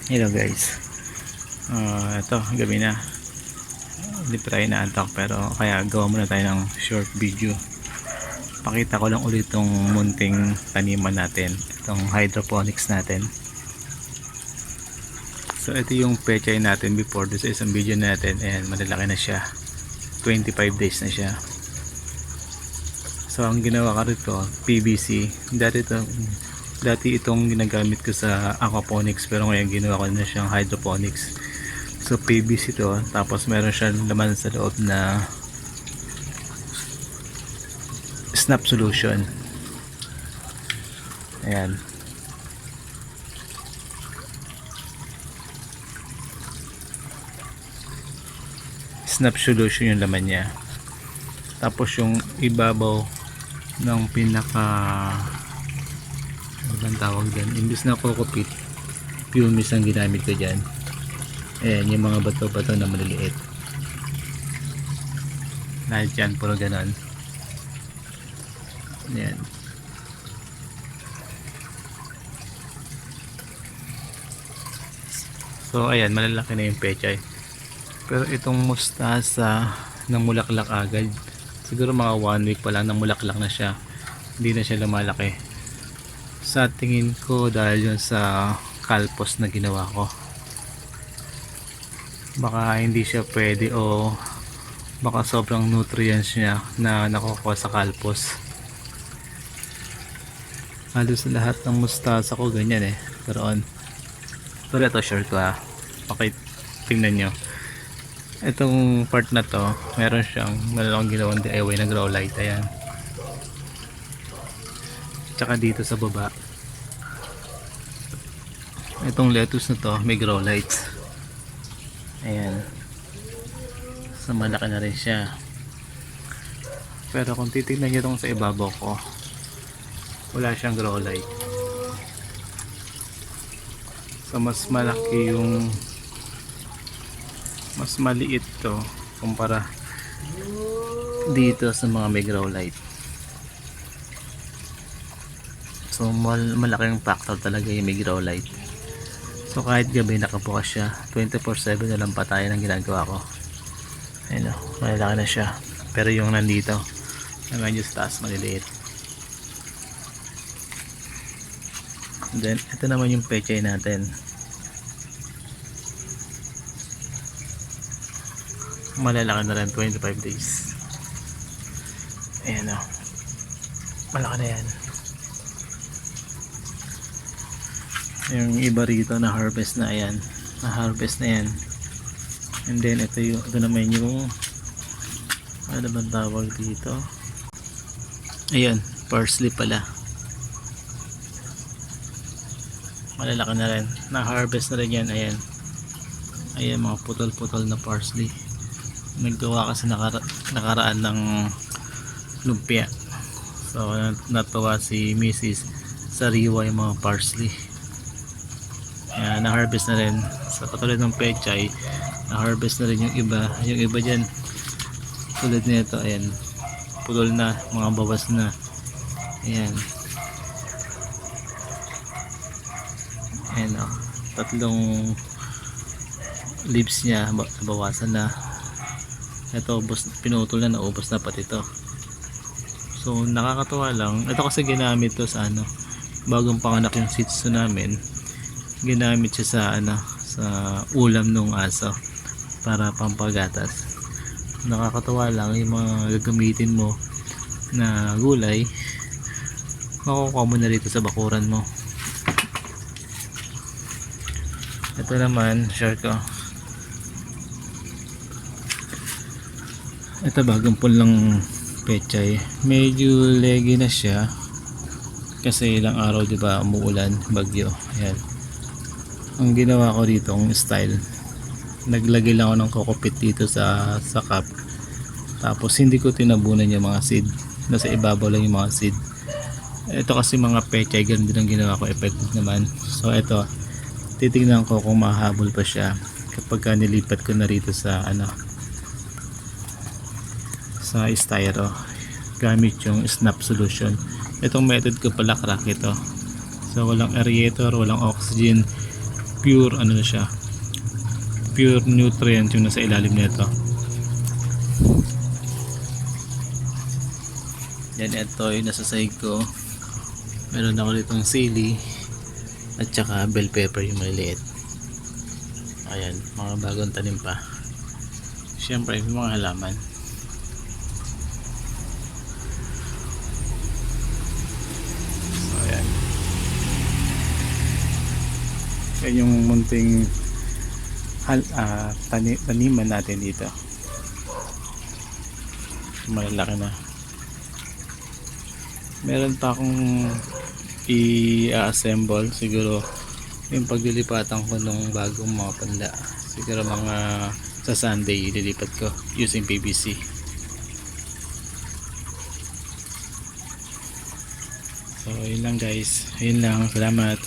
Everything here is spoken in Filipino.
Hello guys, ito gabi na, hindi pa tayo naantok pero kaya gawa muna tayo ng short video. Pakita ko lang ulit itong munting taniman natin, itong hydroponics natin. So ito yung petchay natin before this isang video natin, and malalaki na siya, 25 days na siya. So ang ginawa ko rito, PVC. Dati itong ginagamit ko sa aquaponics, pero ngayon ginawa ko na siyang hydroponics. So PVC to, tapos meron siyang laman sa loob na snap solution. Ayan. Snap solution yung laman niya. Tapos yung ibabaw ng pinaka, ano bang tawag dyan, imbis na cocopeat, pumice ang ginamit ko dyan. Ayan, yung mga bato-bato na maliliit. Lahat dyan, puro ganon. Ayan. So ayan, malalaki na yung petchay. Pero itong mustasa ng mulaklak agad, siguro mga 1 week pa lang ng mulaklak na siya, hindi na siya lumalaki. Sa tingin ko dahil yun sa kalpos na ginawa ko, baka hindi siya pwede, o baka sobrang nutrients niya na nakukuha sa kalpos. Halos lahat ng mustasa ko ganyan pero ito short ko okay, tingnan nyo itong part na to. Meron siyang malaking ginawang DIY na grow light. Ayan, tsaka dito sa baba itong lettuce na to may grow lights. Ayan, so malaki na rin siya. Pero kung titignan nyo itong sa ibabaw ko, wala siyang grow light. So mas malaki yung, mas maliit to kumpara dito sa mga may grow light. So malaking factor talaga yung may grow light. So kahit gabi nakabukas siya, 24/7 na lang pa tayo ng ginagawa ko. Ayun, malalaki na siya. Pero yung nandito na medyo sa taas maliliit. Then ito naman yung petchay natin. Malalaki na rin, 25 days. Ayan malaki na yan. Yung iba rito na harvest na, ayan, na harvest na yan. And then ito naman yung, ano bang tawag dito, ayan, parsley pala. Malalaki na rin, na harvest na rin yan. Ayan mga putol-putol na parsley. Naggawa kasi nakaraan ng lumpia, so natuwa si Mrs. sariwa yung mga parsley. Ayan, na-harvest na rin. Sa katulad ng petchay, na-harvest na rin yung iba dyan. Tulad nito, ayan, putol na, mga bawas na. Ayan, tatlong leaves niya bawasan na. Ito pinutol na, naubos na pati ito. So nakakatuwa lang. Ito kasi ginamit to sa bagong panganak yung shih tzu namin. Ginamit siya sa sa ulam nung aso para pampagatas. Nakakatuwa lang yung mga gagamitin mo na gulay, makukuha mo na rito sa bakuran mo. Ito naman share ko, ito bagong pulang petchay. Medyo leggy na siya kasi ilang araw diba umuulan, bagyo. Ayan, ang ginawa ko dito ang style, naglagay lang ako ng cocopeat dito sa cup, tapos hindi ko tinabunan yung mga seed, nasa ibabaw lang yung mga seed. Ito kasi mga petchay, ganun din ang ginawa ko, effective naman. So ito, titignan ko kung mahabol pa siya kapag nilipat ko na rito sa sa styro gamit yung snap solution. Itong method ko pala, krakty ito. So walang aerator, walang oxygen, pure ano na siya, pure nutrient yung nasa ilalim nito. Yan, ito yung nasa sahig ko. Meron ako ditong sili at saka bell pepper yung maliliit. Ayan, mga bagong tanim pa. Siyempre yung mga halaman. So ayan, yan yung munting taniman natin dito. Malalaki na. Meron pa akong i-assemble siguro yung paglilipatan ko ng bagong mga panda. Siguro mga sa Sunday ililipat ko using PVC. So yun lang guys, yun lang, salamat.